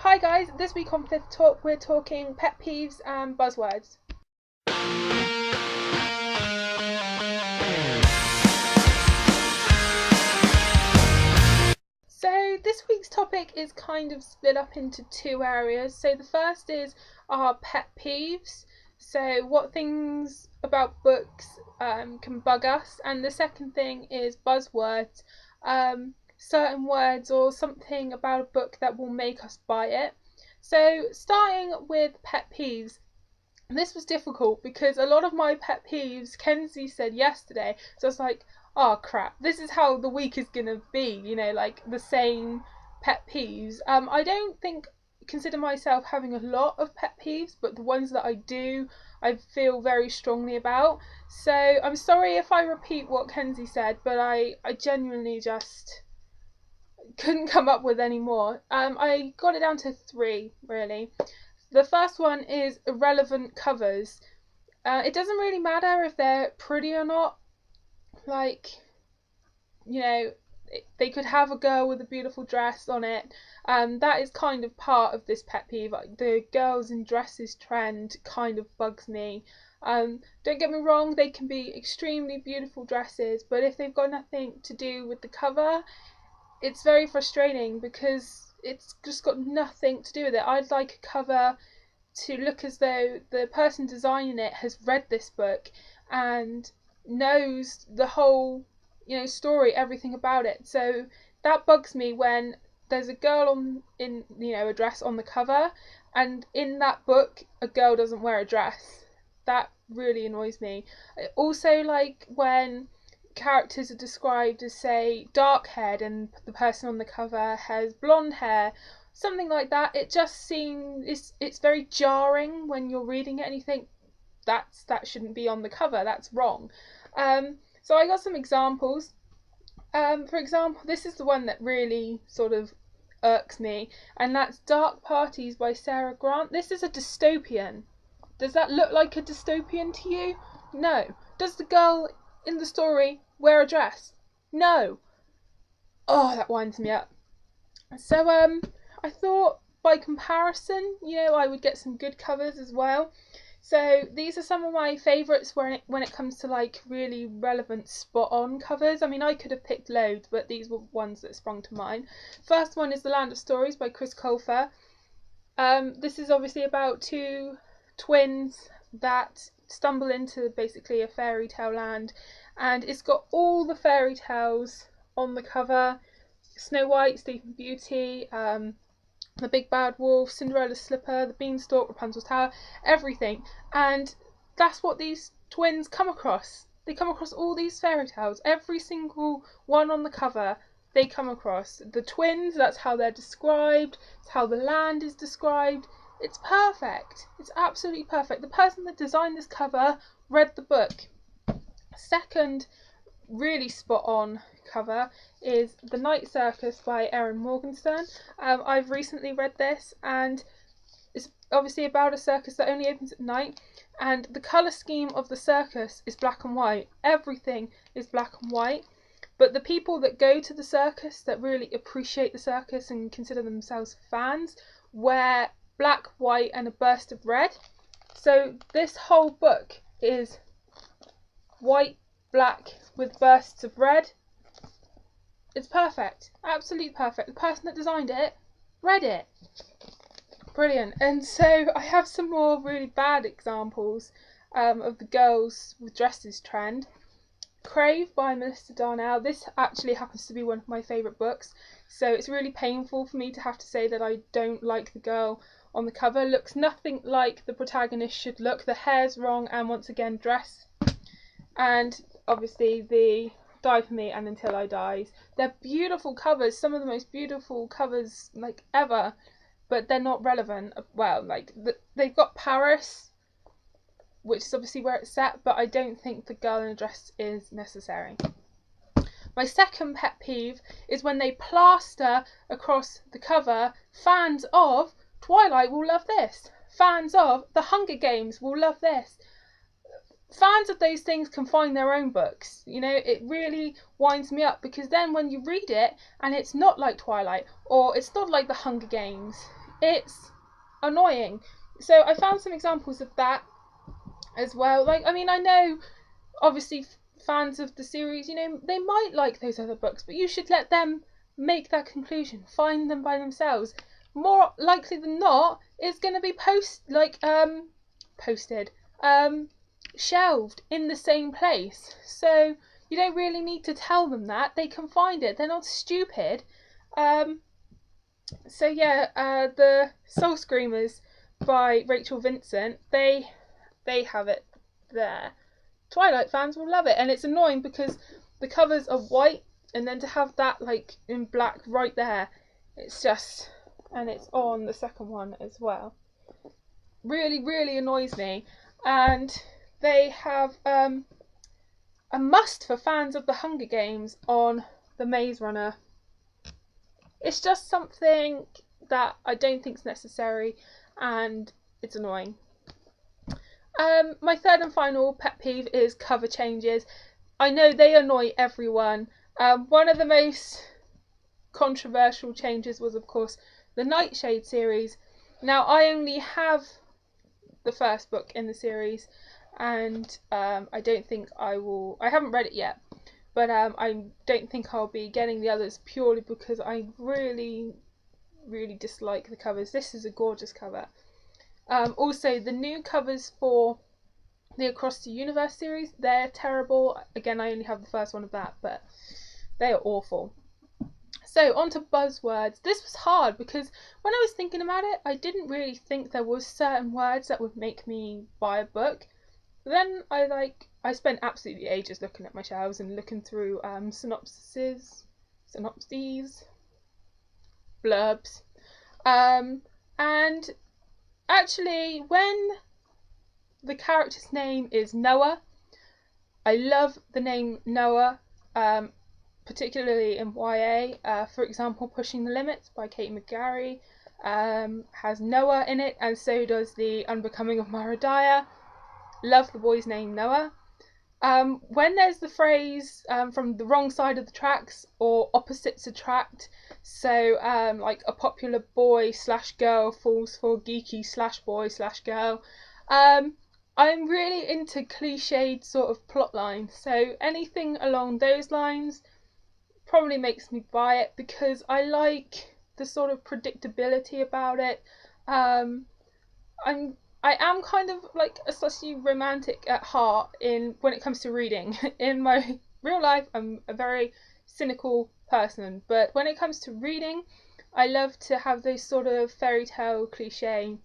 Hi guys, this week on Fifth Talk we're talking pet peeves and buzzwords. So this week's topic is kind of split up into two areas. So the first is our pet peeves. So what things about books can bug us, and the second thing is buzzwords. Certain words or something about a book that will make us buy it. So starting with pet peeves. This was difficult because a lot of my pet peeves Kenzie said yesterday. So I was like, oh crap, this is how the week is gonna be, like the same pet peeves. I don't consider myself having a lot of pet peeves, but the ones that I do, I feel very strongly about. So I'm sorry if I repeat what Kenzie said, but I genuinely just couldn't come up with any more. I got it down to three, really. The first one is irrelevant covers. It doesn't really matter if they're pretty or not. Like, you know, they could have a girl with a beautiful dress on it. That is kind of part of this pet peeve. The girls in dresses trend kind of bugs me. Don't get me wrong, they can be extremely beautiful dresses, but if they've got nothing to do with the cover, it's very frustrating because it's just got nothing to do with it. I'd like a cover to look as though the person designing it has read this book and knows the whole story, everything about it. So that bugs me when there's a girl in a dress on the cover, and in that book a girl doesn't wear a dress. That really annoys me. I also like when characters are described as, say, dark haired and the person on the cover has blonde hair, something like that. It just seems it's very jarring when you're reading it and you think that shouldn't be on the cover, that's wrong. So I got some examples. For example, this is the one that really sort of irks me, and that's Dark Parties by Sarah Grant. This is a dystopian. Does that look like a dystopian to you? No. Does the girl in the story wear a dress? No. Oh, that winds me up. So I thought by comparison, I would get some good covers as well. So these are some of my favourites when it comes to like really relevant spot on covers. I mean, I could have picked loads, but these were ones that sprung to mind. First one is The Land of Stories by Chris Colfer. This is obviously about two twins that stumble into basically a fairy tale land, and it's got all the fairy tales on the cover: Snow White, Sleeping Beauty, the Big Bad Wolf, Cinderella's Slipper, the Beanstalk, Rapunzel's Tower, everything. And that's what these twins come across. They come across all these fairy tales, every single one on the cover. They come across the twins. That's how they're described. It's how the land is described. It's perfect. It's absolutely perfect. The person that designed this cover read the book. Second really spot on cover is The Night Circus by Erin Morgenstern. I've recently read this, and it's obviously about a circus that only opens at night, and the colour scheme of the circus is black and white. Everything is black and white, but the people that go to the circus, that really appreciate the circus and consider themselves fans, wear black, white and a burst of red. So this whole book is white, black with bursts of red. It's perfect, absolutely perfect. The person that designed it read it. Brilliant. And so I have some more really bad examples of the girls with dresses trend. Crave by Melissa Darnell. This actually happens to be one of my favourite books, so it's really painful for me to have to say that I don't like the girl on the cover. Looks nothing like the protagonist should look. The hair's wrong, and once again dress. And obviously the Die For Me and Until I Dies. They're beautiful covers, some of the most beautiful covers like ever, but they're not relevant. Well, like they've got Paris, which is obviously where it's set, but I don't think the girl in a dress is necessary. My second pet peeve is when they plaster across the cover, fans of Twilight will love this, fans of The Hunger Games will love this. Fans of those things can find their own books. It really winds me up, because then when you read it and it's not like Twilight or it's not like The Hunger Games, it's annoying. So I found some examples of that as well. Like, I mean, I know obviously fans of the series, they might like those other books, but you should let them make that conclusion, find them by themselves. More likely than not, it's going to be posted, shelved in the same place. So you don't really need to tell them that. They can find it. They're not stupid. So yeah, the Soul Screamers by Rachel Vincent, they have it there. Twilight fans will love it, and it's annoying because the covers are white, and then to have that like in black right there, it's just, and it's on the second one as well. Really, really annoys me. And they have a must for fans of the Hunger Games on the Maze Runner. It's just something that I don't think is necessary, and it's annoying. My third and final pet peeve is cover changes. I know they annoy everyone. One of the most controversial changes was, of course, the Nightshade series. Now, I only have the first book in the series, and I don't think I will. I haven't read it yet, but I don't think I'll be getting the others purely because I really, really dislike the covers. This is a gorgeous cover. Also, the new covers for the Across the Universe series, they're terrible. Again, I only have the first one of that, but they are awful. So, on to buzzwords. This was hard because when I was thinking about it, I didn't really think there was certain words that would make me buy a book. But then I spent absolutely ages looking at my shelves and looking through synopses, blurbs. And actually, when the character's name is Noah, I love the name Noah, particularly in YA. For example, Pushing the Limits by Kate McGarry has Noah in it, and so does The Unbecoming of Mara Dyer. Love the boy's name Noah. When there's the phrase from the wrong side of the tracks or opposites attract, so like a popular boy / girl falls for geeky / boy / girl, I'm really into cliched sort of plot lines, so anything along those lines probably makes me buy it because I like the sort of predictability about it. I am kind of like a sussy romantic at heart when it comes to reading. In my real life, I'm a very cynical person, but when it comes to reading, I love to have those sort of fairy tale cliche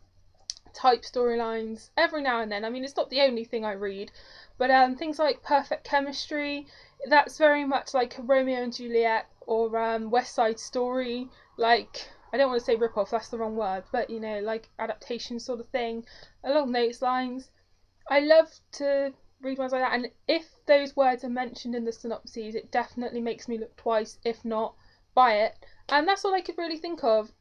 type storylines every now and then. I mean, it's not the only thing I read, but things like Perfect Chemistry, that's very much like a Romeo and Juliet or West Side Story, like, I don't want to say rip-off, that's the wrong word, but like adaptation sort of thing along those lines. I love to read ones like that, and if those words are mentioned in the synopses, it definitely makes me look twice, if not buy it. And that's all I could really think of.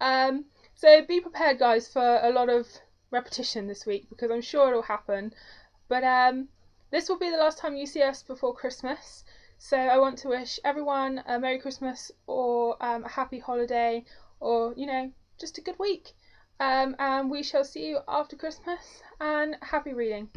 So be prepared, guys, for a lot of repetition this week because I'm sure it'll happen. But this will be the last time you see us before Christmas. So I want to wish everyone a Merry Christmas or a happy holiday or, just a good week. And we shall see you after Christmas, and happy reading.